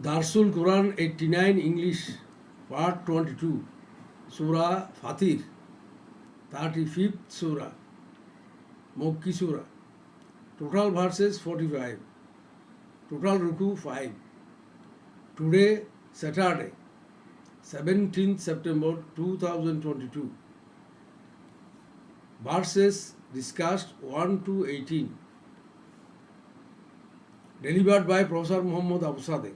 Darsul Quran 89 English Part 22 Surah Fatir 35th Surah Mokki Surah. Total verses 45. Total Ruku 5. Today Saturday 17th September 2022. Verses discussed 1 to 18. Delivered by Professor Muhammad Abu Sadek.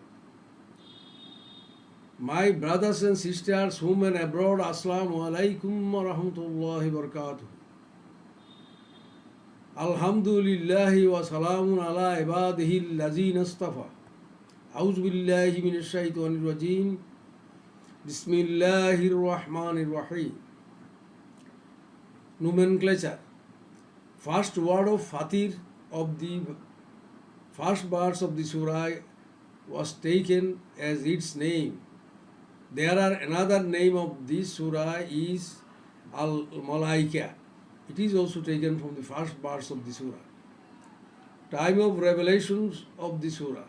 My brothers and sisters, home and abroad, Assalamu alaikum wa rahmatullahi wa barakatuh. Alhamdulillahi wa salamun ala ibadihi allazina istafa. A'udhu billahi minash shaitanir rajim. Bismillahir rahmanir rahim. Nomenclature. First word of Fatir of the first verse of the surah was taken as its name. There are another name of this surah is Al-Malaika. It is also taken from the first verse of the surah. Time of revelations of the surah,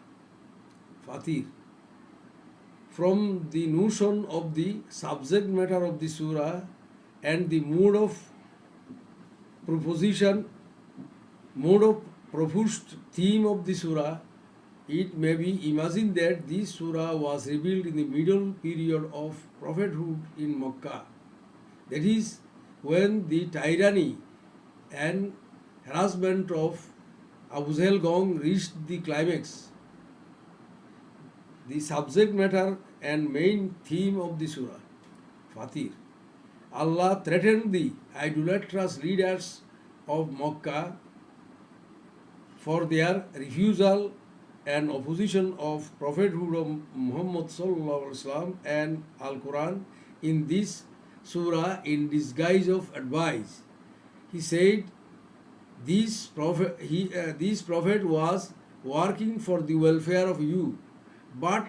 Fatir. From the notion of the subject matter of the surah and the mode of proposition, mode of proposed theme of the surah, it may be imagined that this surah was revealed in the middle period of prophethood in Makkah. That is, when the tyranny and harassment of Abu Jahl Gong reached the climax. The subject matter and main theme of the surah, Fatir. Allah threatened the idolatrous leaders of Makkah for their refusal and opposition of prophethood of Muhammad sallallahu alaihi wasallam and Al-Quran in this surah in disguise of advice. He said this prophet was working for the welfare of you, but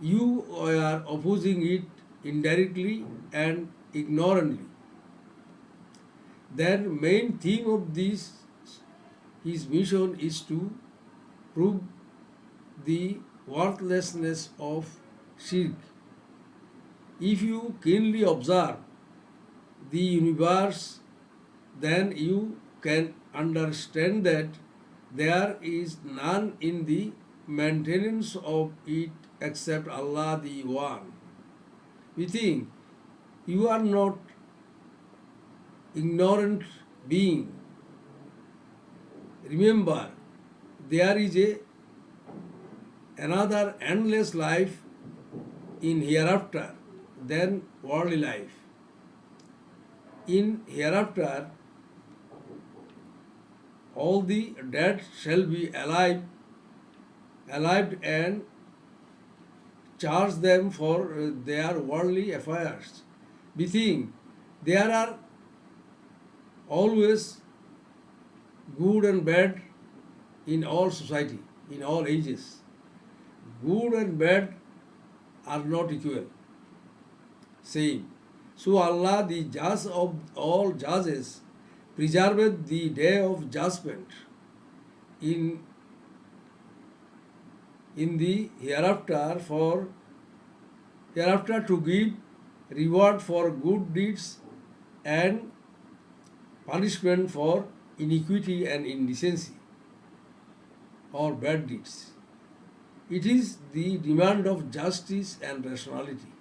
you are opposing it indirectly and ignorantly. Then main theme of his mission is to prove the worthlessness of shirk. If you keenly observe the universe, then you can understand that there is none in the maintenance of it except Allah the One. We think you are not ignorant being. Remember, there is another endless life in hereafter than worldly life. In hereafter, all the dead shall be alive and charge them for their worldly affairs. Bethink, there are always good and bad in all society, in all ages. Good and bad are not equal, same. So Allah, the judge of all judges, preserved the day of judgment in the hereafter to give reward for good deeds and punishment for iniquity and indecency or bad deeds. It is the demand of justice and rationality.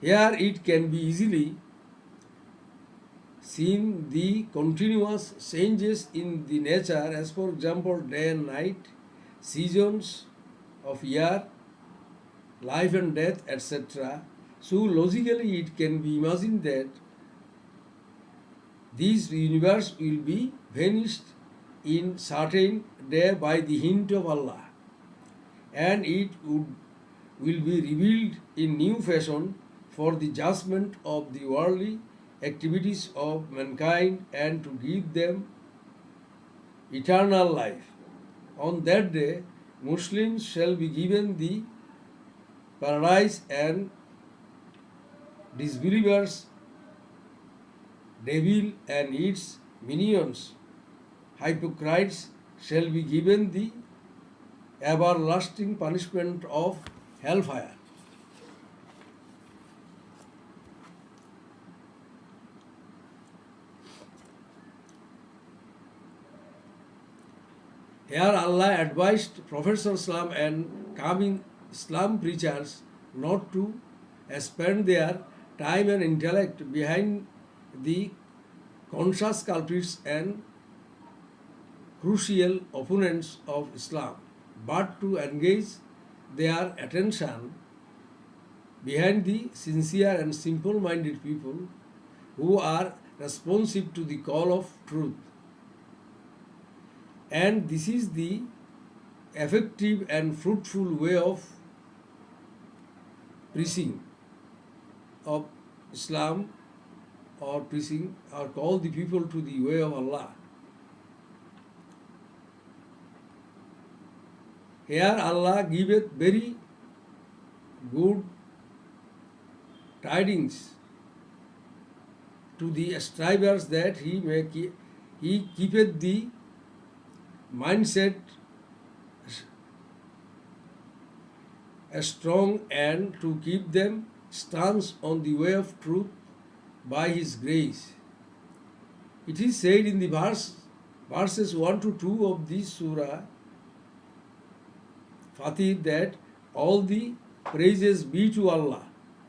Here it can be easily seen the continuous changes in the nature, as for example day and night, seasons of year, life and death, etc. So logically it can be imagined that this universe will be vanished in certain day by the hint of Allah, and it will be revealed in new fashion for the judgment of the worldly activities of mankind and to give them eternal life. On that day, Muslims shall be given the paradise and disbelievers, devil and its minions, hypocrites shall be given the everlasting punishment of hellfire. Here Allah advised Prophet ﷺ and coming Islam preachers not to spend their time and intellect behind the conscious culprits and crucial opponents of Islam, but to engage their attention behind the sincere and simple-minded people who are responsive to the call of truth. And this is the effective and fruitful way of preaching of Islam, or preaching or call the people to the way of Allah. Here Allah giveth very good tidings to the strivers that he keepeth the mindset strong and to keep them stance on the way of truth by His grace. It is said in the verses 1 to 2 of this surah Fatir that all the praises be to Allah,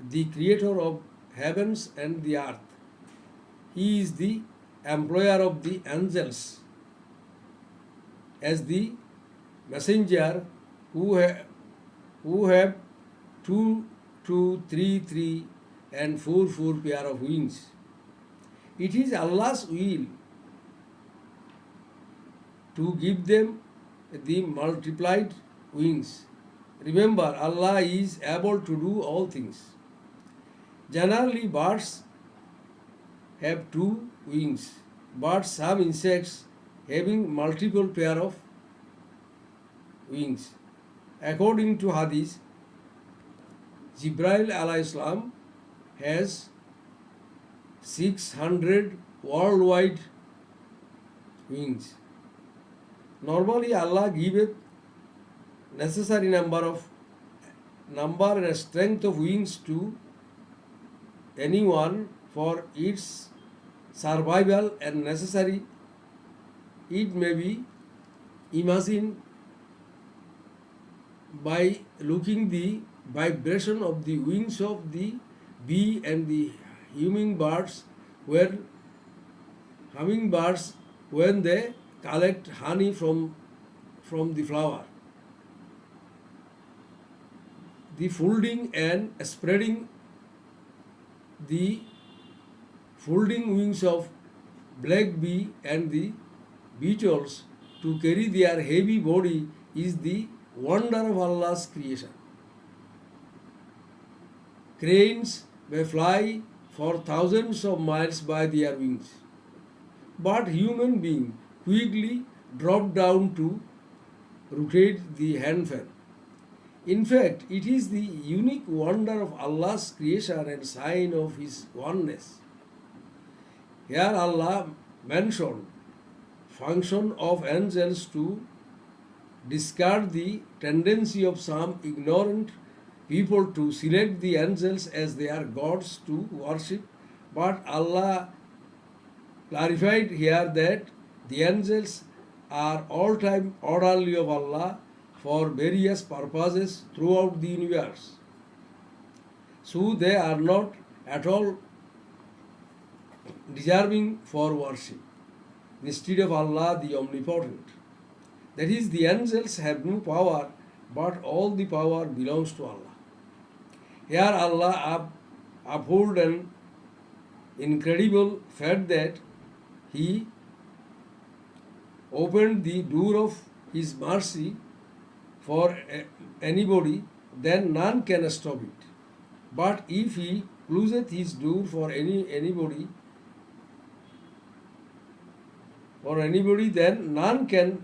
the creator of heavens and the earth. He is the employer of the angels as the messenger who have 2, 2, 3, 3 and 4, 4 pair of wings. It is Allah's will to give them the multiplied wings. Remember, Allah is able to do all things. Generally, birds have 2 wings, but some insects having multiple pair of wings. According to Hadith, Jibreel alayhi salam has 600 worldwide wings. Normally, Allah giveth necessary number and strength of wings to anyone for its survival and necessary. It may be imagined by looking the vibration of the wings of the bee and the hummingbirds when they collect honey from the flower. The folding and spreading the folding wings of black bee and the beetles to carry their heavy body is the wonder of Allah's creation. Cranes may fly for thousands of miles by their wings, but human beings quickly drop down to rotate the hand fan. In fact, it is the unique wonder of Allah's creation and sign of His oneness. Here Allah mentioned function of angels to discard the tendency of some ignorant people to select the angels as their gods to worship, but Allah clarified here that the angels are all-time orderly of Allah for various purposes throughout the universe. So they are not at all deserving for worship instead of Allah the Omnipotent. That is, the angels have no power, but all the power belongs to Allah. Here Allah uphold an incredible fact that He opened the door of His mercy for anybody, then none can stop it. But if He closeth His door for anybody, then none can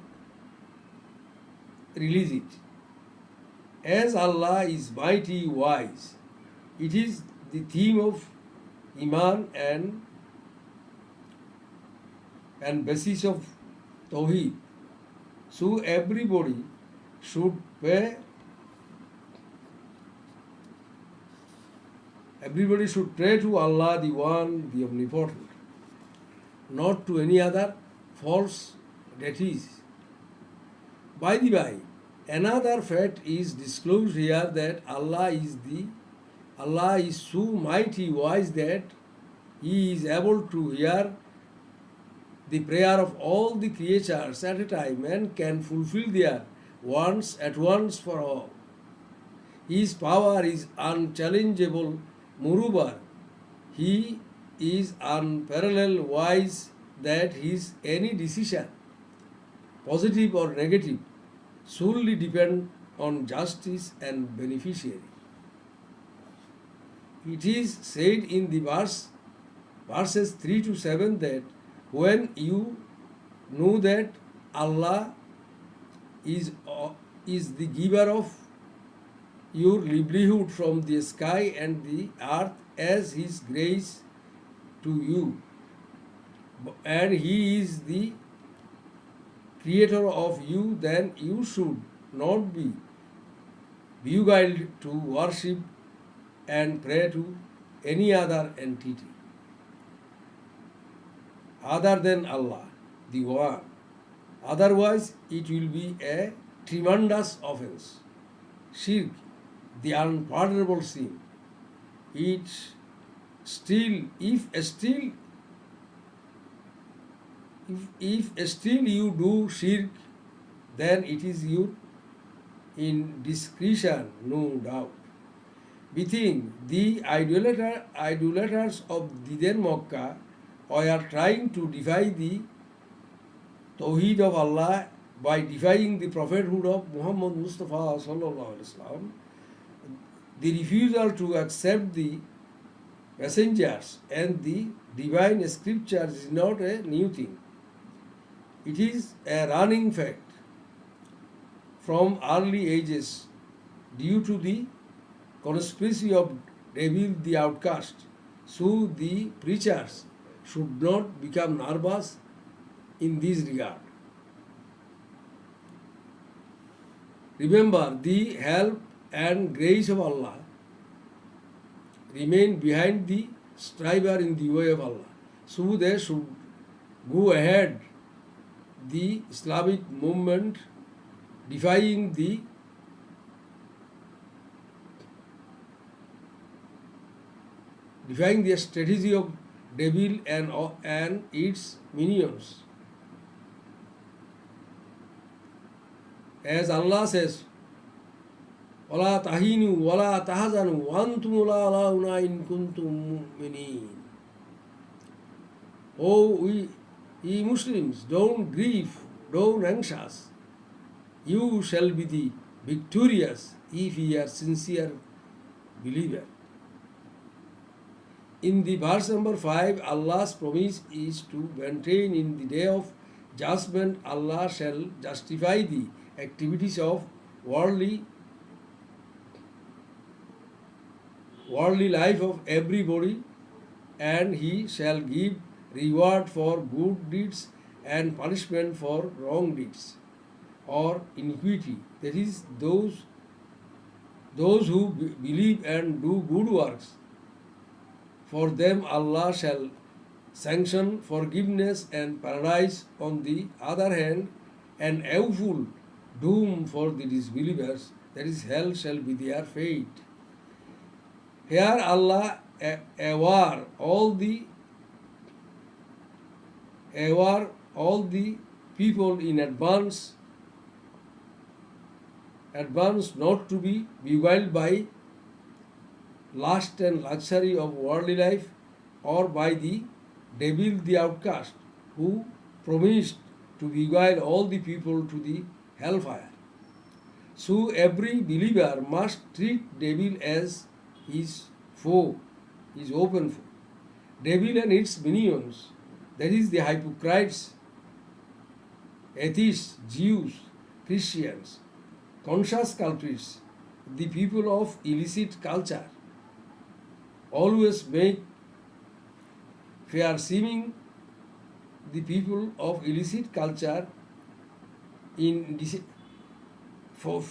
release it. As Allah is mighty wise, it is the theme of Iman and basis of Tawheed. So everybody should pray. Everybody should pray to Allah, the One, the Omnipotent, not to any other false deities. By the by, another fact is disclosed here that Allah is so mighty wise that He is able to hear the prayer of all the creatures at a time and can fulfill their wants at once for all. His power is unchallengeable. Moreover, He is unparalleled wise that His any decision, positive or negative, solely depend on justice and beneficiary. It is said in the verses 3 to 7 that when you know that Allah is the giver of your livelihood from the sky and the earth as His grace to you, and He is the creator of you, then you should not be beguiled to worship and pray to any other entity other than Allah, the One. Otherwise, it will be a tremendous offense. Shirk, the unpardonable sin. If still you do shirk, then it is your indiscretion, no doubt. Bethink, the idolaters of the then Makkah were trying to defy the Tawheed of Allah by defying the prophethood of Muhammad Mustafa sallallahu alaihi wasallam. The refusal to accept the messengers and the divine scriptures is not a new thing. It is a running fact from early ages due to the conspiracy of devil the outcast. So the preachers should not become nervous in this regard. Remember, the help and grace of Allah remain behind the striver in the way of Allah. So they should go ahead the Islamic movement defying the strategy of devil and its minions. As Allah says, وَلَا تَهِنُوا وَلَا تَحْزَنُوا وَأَنْتُمُ الْأَعْلَوْنَ إِن كُنتُم مُؤْمِنِينَ. Oh, ye Muslims, don't grieve, don't anxious. You shall be the victorious if ye are sincere believer. In the verse number 5, Allah's promise is to maintain in the day of judgment. Allah shall justify the activities of worldly life of everybody, and He shall give reward for good deeds and punishment for wrong deeds or iniquity. That is, those who believe and do good works, for them Allah shall sanction forgiveness and paradise. On the other hand, an awful doom for the disbelievers, that is, hell shall be their fate. Here Allah aware all the people in advance not to be beguiled by lust and luxury of worldly life, or by the devil the outcast, who promised to beguile all the people to the hellfire. So every believer must treat devil as his foe, his open foe. Devil and its minions, that is the hypocrites, atheists, Jews, Christians, conscious culprits, the people of illicit culture, always make fair seeming the people of illicit culture in for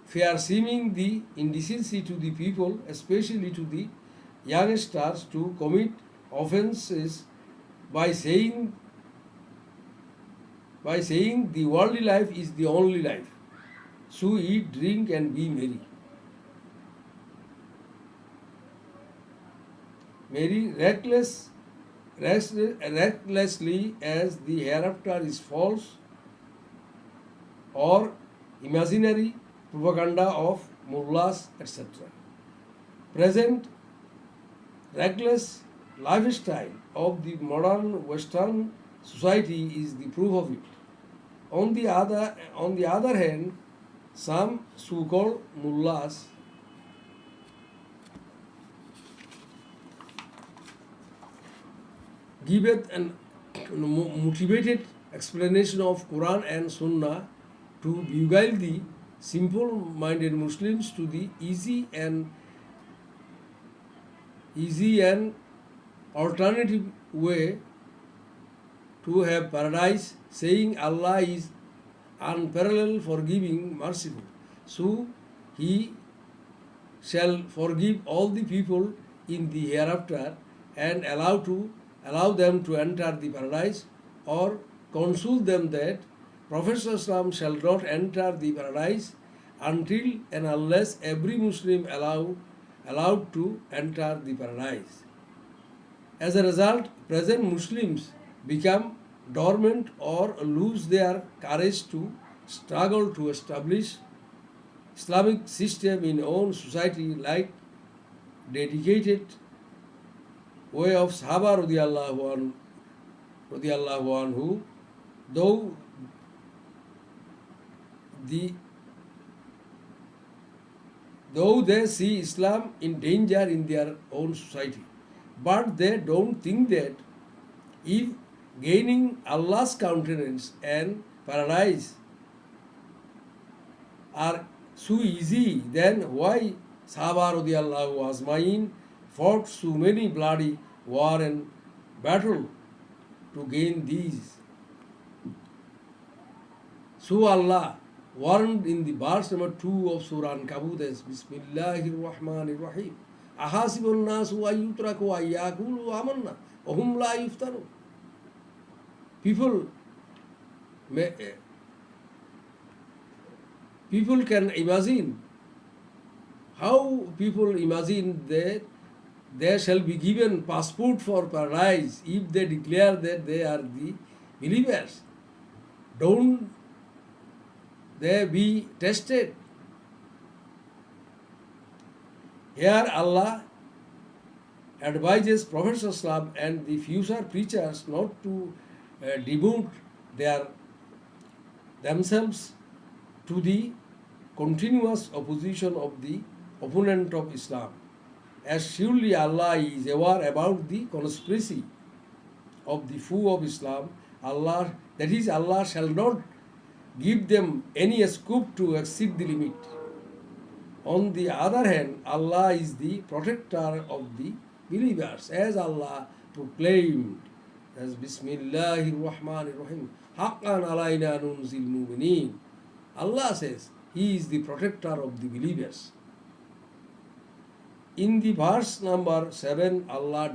fair seeming the indecency to the people, especially to the youngsters, to commit offences by saying the worldly life is the only life. So eat, drink, and be merry. Merry recklessly, as the hereafter is false or imaginary propaganda of mullahs, etc. Present reckless lifestyle of the modern Western society is the proof of it. On the other hand, some so-called mullahs giveth an motivated explanation of Quran and Sunnah to beguile the simple-minded Muslims to the easy and alternative way to have paradise, saying Allah is unparalleled, forgiving, merciful. So He shall forgive all the people in the hereafter and allow them to enter the paradise, or counsel them that Prophet ﷺ shall not enter the paradise until and unless every Muslim allowed to enter the paradise. As a result, present Muslims become dormant or lose their courage to struggle to establish Islamic system in own society like dedicated way of Sahaba radiallahu anhu, though they see Islam in danger in their own society, but they don't think that if gaining Allah's countenance and paradise are so easy, then why Sahaba radiallahu ajmain fought so many bloody war and battle to gain these? So Allah warned in the verse number 2 of Surah An-Kabut as Bismillahir Rahmanir Rahim. Ahasibun nasu ay yutraku ay yaqulu amanna wa hum la yuftanun. People can imagine how people imagine that they shall be given passport for paradise if they declare that they are the believers. Don't they be tested? Here Allah advises Prophet ﷺ and the future preachers not to devote themselves to the continuous opposition of the opponent of Islam, as surely Allah is aware about the conspiracy of the foe of Islam. Allah shall not give them any scope to exceed the limit. On the other hand, Allah is the protector of the believers, as Allah proclaimed as Bismillahir Rahmanir Rahim. Haqqan alayna nunzil mu'minin. Allah says He is the protector of the believers. In the verse number 7, Allah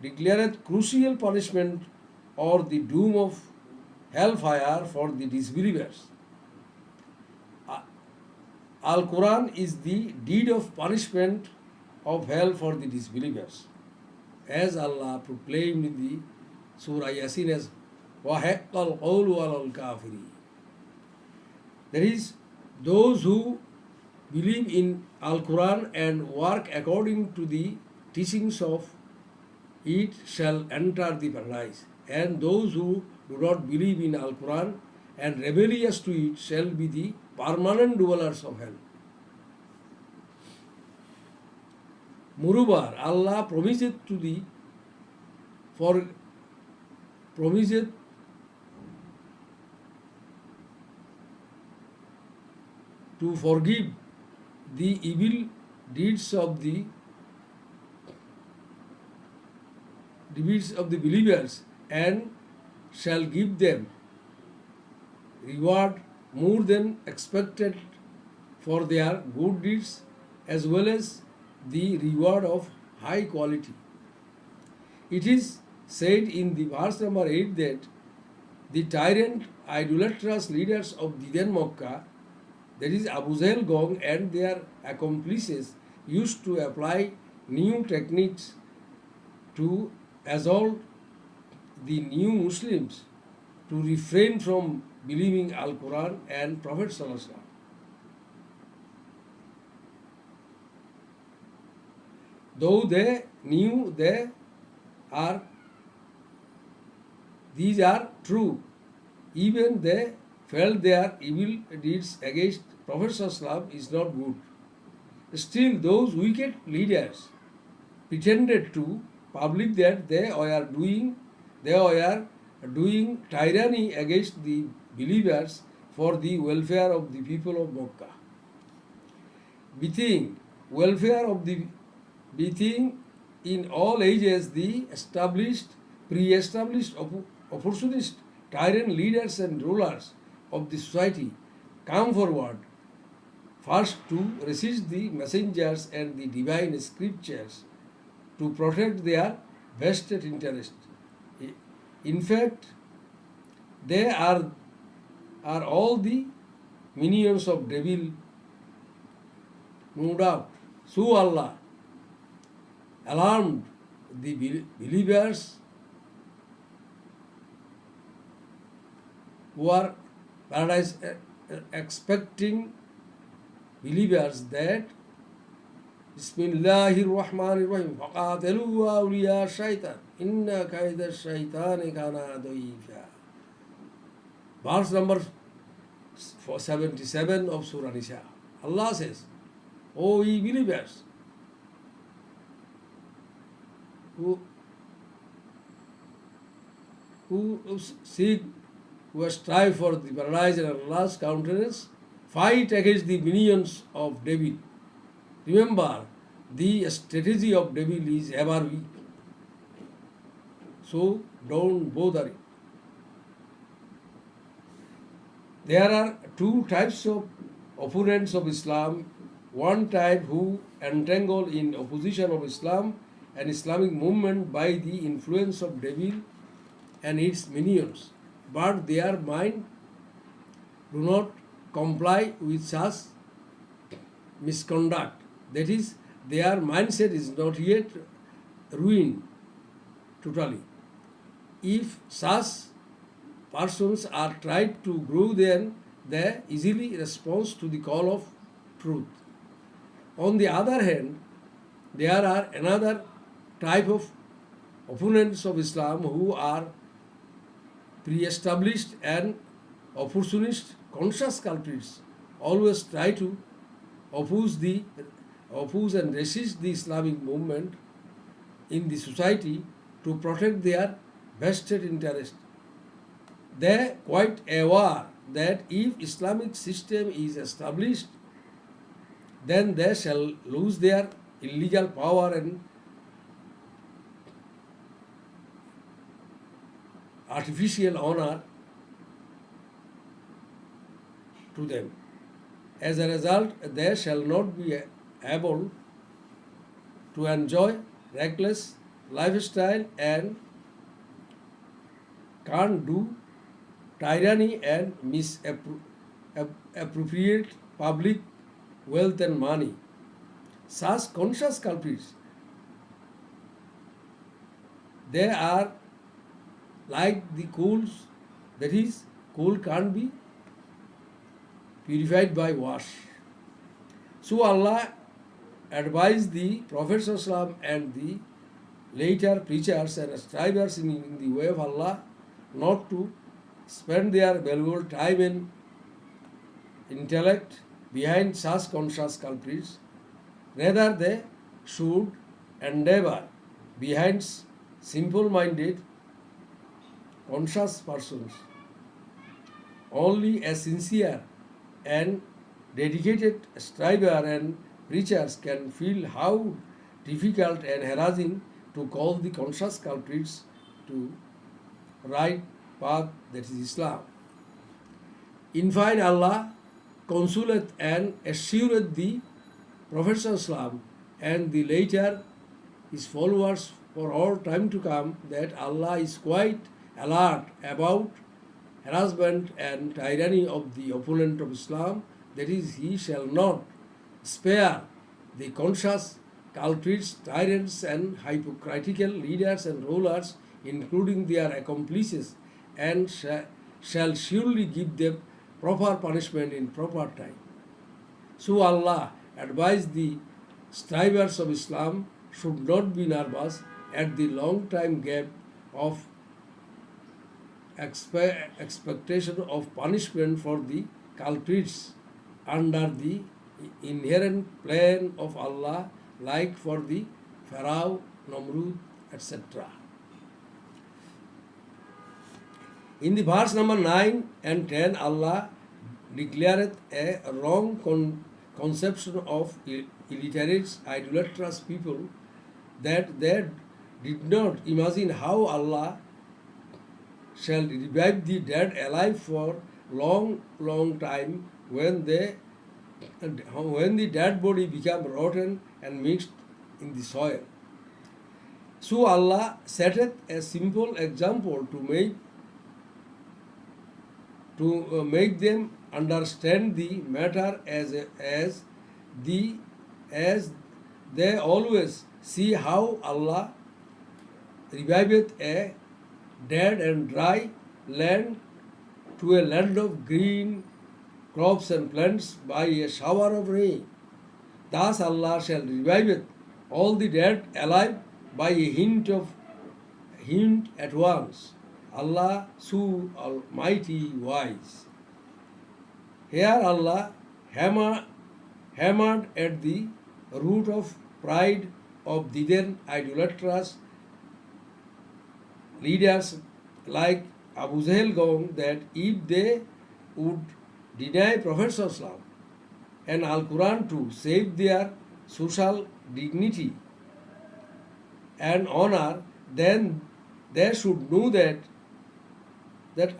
declareth crucial punishment or the doom of hellfire for the disbelievers. Al-Quran is the deed of punishment of hell for the disbelievers, as Allah proclaimed in the Surah Yasin as وَحَقَّ الْقَوْلُ عَلَى الْكَافِرِينَ. That is, those who believe in Al-Quran and work according to the teachings of it shall enter the paradise, and those who do not believe in Al-Quran and rebellious to it shall be the permanent dwellers of hell. Moreover, Allah promised to forgive the evil deeds of the believers and shall give them reward more than expected for their good deeds as well as the reward of high quality. It is said in the verse number 8 that the tyrant idolatrous leaders of the then Makkah, that is Abu Jahl Gong and their accomplices, used to apply new techniques to assault the new Muslims to refrain from believing Al-Quran and Prophet Sallallahu Alaihi Wasallam. Though they knew these are true, even they felt their evil deeds against Prophet Sallallahu Alaihi Wasallam is not good. Still, those wicked leaders pretended to public that they were doing tyranny against the believers for the welfare of the people of Makkah. Being in all ages the pre-established opportunist tyrant leaders and rulers of the society come forward first to resist the messengers and the divine scriptures to protect their vested interest. In fact, they are all the minions of devil, no doubt. So Allah alarmed the believers who are paradise expecting believers that Bismillahir Rahmanir Rahim faqatilu awliya shaitan inna kaida shaitani kana da'ifa. Verse number 77 of Surah Nisa. Allah says, O ye believers who seek, who strive for the paradise and Allah's countenance, fight against the minions of devil. Remember, the strategy of devil is ever weak. So don't bother it. There are two types of opponents of Islam. One type who entangle in opposition of Islam and Islamic movement by the influence of devil and its minions, but their mind do not comply with such misconduct. That is, their mindset is not yet ruined totally. If such persons are tried to grow, then they easily respond to the call of truth. On the other hand, there are another type of opponents of Islam who are pre-established and opportunist conscious culprits, always try to oppose and resist the Islamic movement in the society to protect their vested interest. They are quite aware that if Islamic system is established, then they shall lose their illegal power and artificial honor to them. As a result, they shall not be able to enjoy reckless lifestyle and can't do tyranny and misappropriate public wealth and money. Such conscious culprits, they are like the coals, that is, coal can't be purified by wash. So Allah advised the Prophet ﷺ and the later preachers and strivers in the way of Allah not to spend their valuable time and intellect behind such conscious culprits. Rather, they should endeavor behind simple-minded, conscious persons. Only a sincere and dedicated striver and preachers can feel how difficult and harassing to call the conscious culprits to right path, that is Islam. In fine, Allah consoleth and assured the Prophet ﷺ and the later his followers for all time to come that Allah is quite alert about harassment and tyranny of the opponent of Islam, that is, he shall not spare the conscious culprits, tyrants, and hypocritical leaders and rulers, including their accomplices, and shall surely give them proper punishment in proper time. So Allah advised the strivers of Islam should not be nervous at the long time gap of expectation of punishment for the culprits under the inherent plan of Allah, like for the Pharaoh, Namrud, etc. In the verse number 9 and 10, Allah declareth a wrong conception of illiterate, idolatrous people, that they did not imagine how Allah shall revive the dead alive for long time when the dead body become rotten and mixed in the soil. So Allah setteth a simple example to make them understand the matter as they always see how Allah reviveth a dead and dry land to a land of green crops and plants by a shower of rain. Thus Allah shall reviveth all the dead alive by a hint at once. Allah so almighty wise. Here Allah hammered at the root of pride of the then idolatrous leaders like Abu Jahl Gong, that if they would deny Prophet ﷺ and Al-Quran to save their social dignity and honor, then they should know that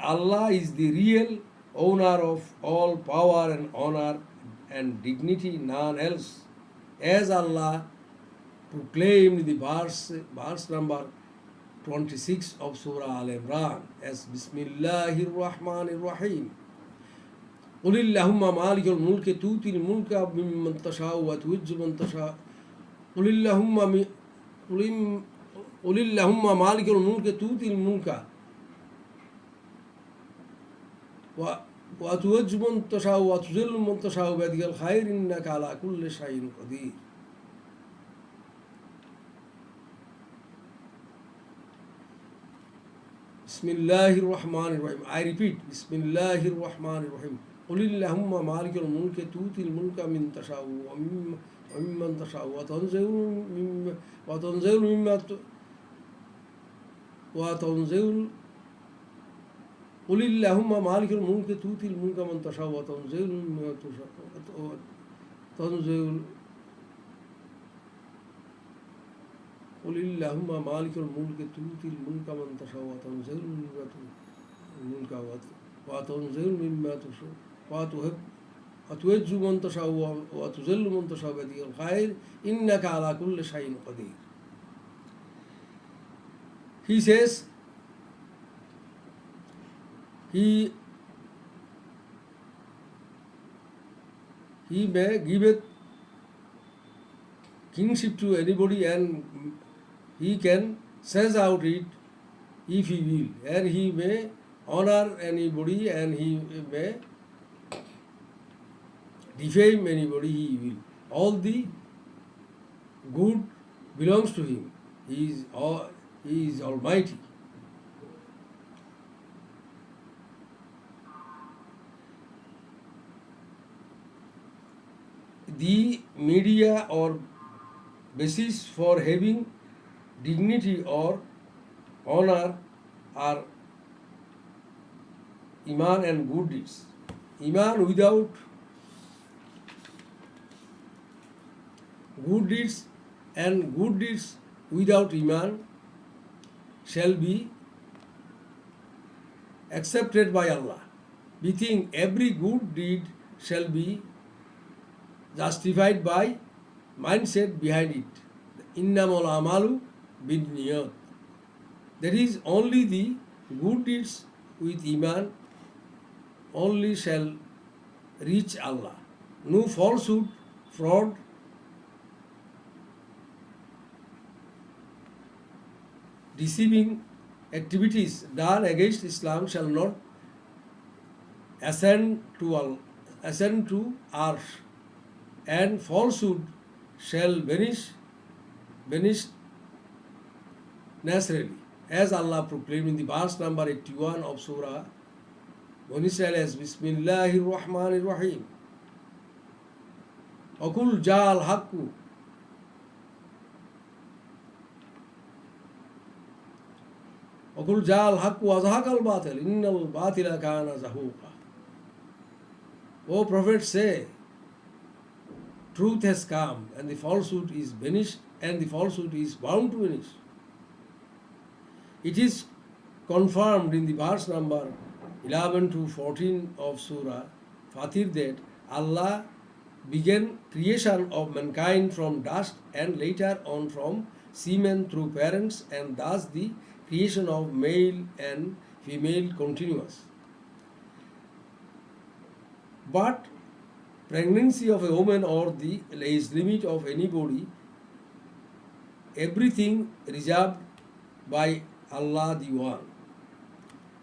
Allah is the real owner of all power and honor and dignity, none else. As Allah proclaimed in the verse number 26 of Surah Al-Imran as Bismillahir Rahmanir Rahim. قل اللهم مالك الملك تؤتي الملك ممن تشاء وتعز من تشاء قل اللهم مالك الملك تؤتي الملك وتعز من تشاء وتذل من تشاء بيدك الخير إنك على كل شيء قدير. Bismillahir Rahmanir Rahim. I repeat, Bismillahir Rahmanir Rahim. قل اللهم مالك الملك تؤتي الملك من تشاء وممن تشاء وتنزل قل اللهم مالك الملك تؤتي الملك من تشاء وتنزل مما تشاء قل اللهم مالك الملك تؤتي الملك من تشاء وتنزل الملك وتنزل مما تشاء وتعز من تشاء وتذل من تشاء بيدك الخير إنك على كل شيء قدير. He says, He may give kingship to anybody and he can seize out it if he will, and he may honor anybody and he may defame anybody he will. All the good belongs to him. He is almighty. The media or basis for having dignity or honor are Iman and good deeds. Iman without good deeds and good deeds without Iman shall be accepted by Allah. We think every good deed shall be justified by mindset behind it. Innamal amalu binniyat. That is, only the good deeds with iman only shall reach Allah. No falsehood, fraud, deceiving activities done against Islam shall not ascend to arsh, and falsehood shall vanish naturally, as Allah proclaimed in the verse number 81 of Surah Bani Israel as Bismillahir Rahmanir Rahim. Akul jal hakku. Akul jal hakku azhaqal batil. Innal batila kana zahuqa. O Prophet, say, truth has come and the falsehood is vanished and the falsehood is bound to vanish. It is confirmed in the verse number 11 to 14 of Surah Fatir that Allah began creation of mankind from dust and later on from semen through parents, and thus the creation of male and female continuous. But pregnancy of a woman or the age limit of anybody, everything reserved by Allah the One.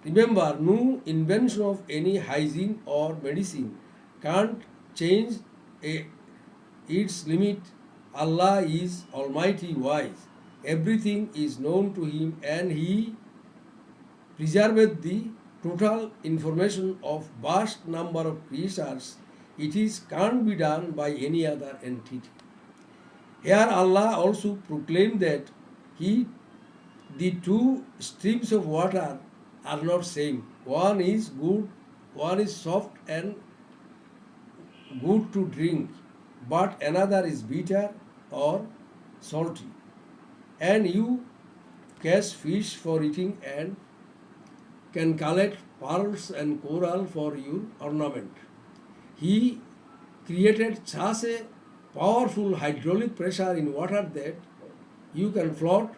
Remember, no invention of any hygiene or medicine can't change its limit. Allah is Almighty Wise. Everything is known to Him, and He preserved the total information of vast number of creatures. Can't be done by any other entity. Here Allah also proclaimed that the two streams of water are not same. One is good, one is soft and good to drink, but another is bitter or salty. And you catch fish for eating and can collect pearls and coral for your ornament. He created such a powerful hydraulic pressure in water that you can float,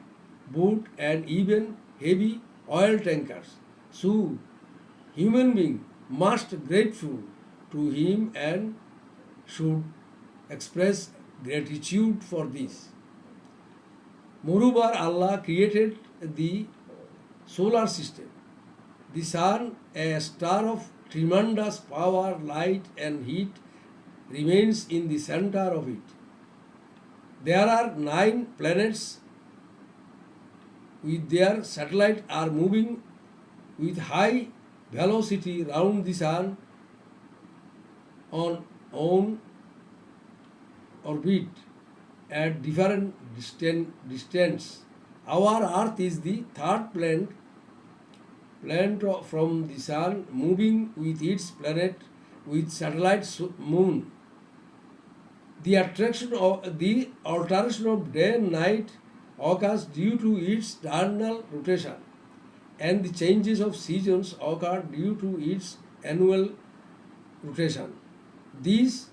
boat, and even heavy oil tankers. So, human being must grateful to Him and should express gratitude for this. Moreover, Allah created the solar system. The sun, a star of tremendous power, light, and heat, remains in the center of it. There are 9 planets with their satellites are moving with high velocity round the sun on orbit at different distance. Our Earth is the third planet from the sun, moving with its planet with satellite moon. The alternation of day and night occurs due to its diurnal rotation, and the changes of seasons occur due to its annual rotation. These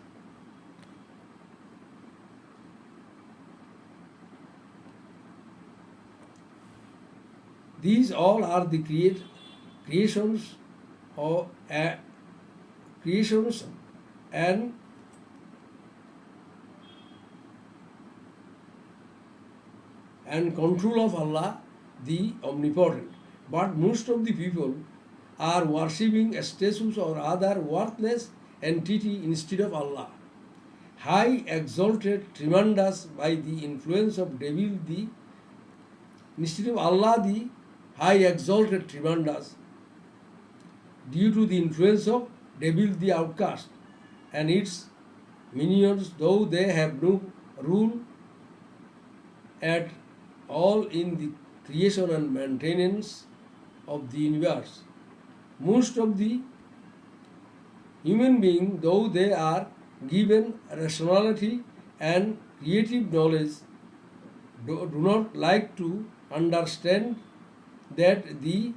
all are the creations and control of Allah, the Omnipotent. But most of the people are worshipping statues or other worthless entity instead of Allah. High, exalted, tremendous by the influence of devil, instead of Allah, the high, exalted, tremendous, due to the influence of devil, the outcast, and its minions, though they have no rule at all in the creation and maintenance of the universe. Most of the human beings, though they are given rationality and creative knowledge, do not like to understand that the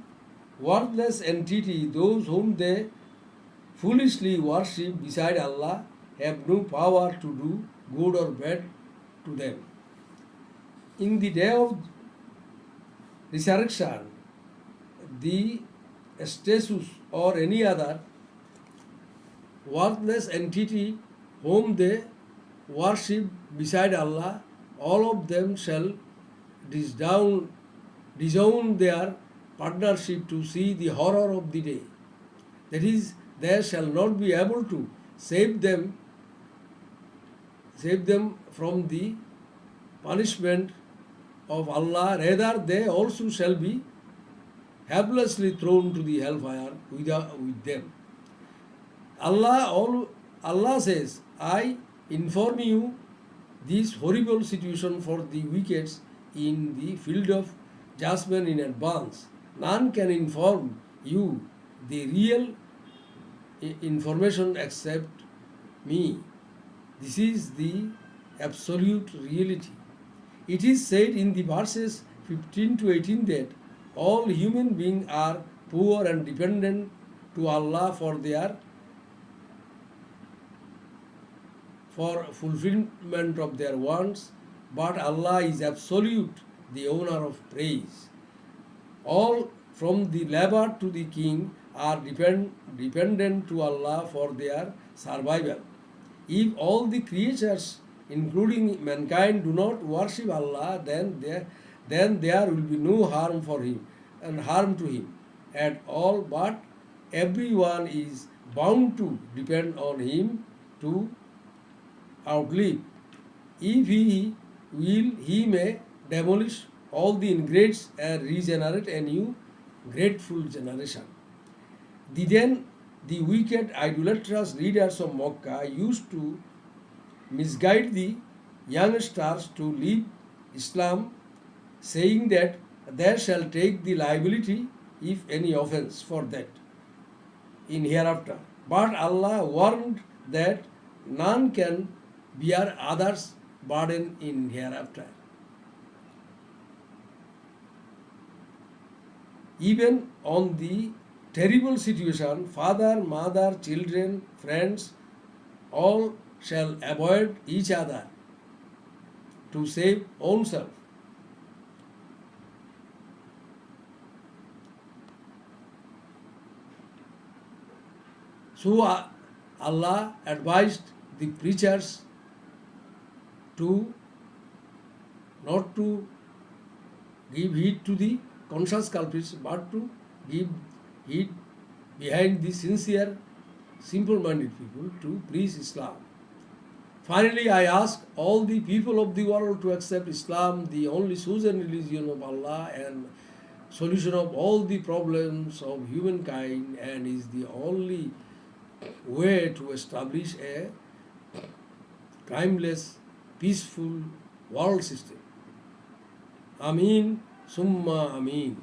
worthless entity, those whom they foolishly worship beside Allah have no power to do good or bad to them. In the day of resurrection, the status or any other worthless entity whom they worship beside Allah, all of them shall disown their partnership to see the horror of the day. That is, they shall not be able to save them from the punishment of Allah. Rather, they also shall be helplessly thrown to the hellfire with them. Allah says, I inform you this horrible situation for the wicked in the field of judgment in advance. None can inform you the real information except me. This is the absolute reality. It is said in the verses 15 to 18 that all human beings are poor and dependent to Allah for fulfillment of their wants, but Allah is absolute, the owner of praise. All from the leper to the king are dependent to Allah for their survival. If all the creatures, including mankind, do not worship Allah, then there will be no harm for him and harm to him at all, but everyone is bound to depend on him to outlive. If he will, he may demolish all the ingrates and regenerate a new grateful generation. The wicked idolatrous leaders of Makkah used to misguide the youngsters to leave Islam, saying that they shall take the liability if any offense for that in hereafter. But Allah warned that none can bear others' burden in hereafter. Even on the terrible situation, father, mother, children, friends, all shall avoid each other to save oneself. So Allah advised the preachers to not to give heed to the conscious culprits, but to give heed behind the sincere, simple-minded people to preach Islam. Finally, I ask all the people of the world to accept Islam, the only chosen religion of Allah and solution of all the problems of humankind, and is the only way to establish a crimeless, peaceful world system. Ameen, summa ameen.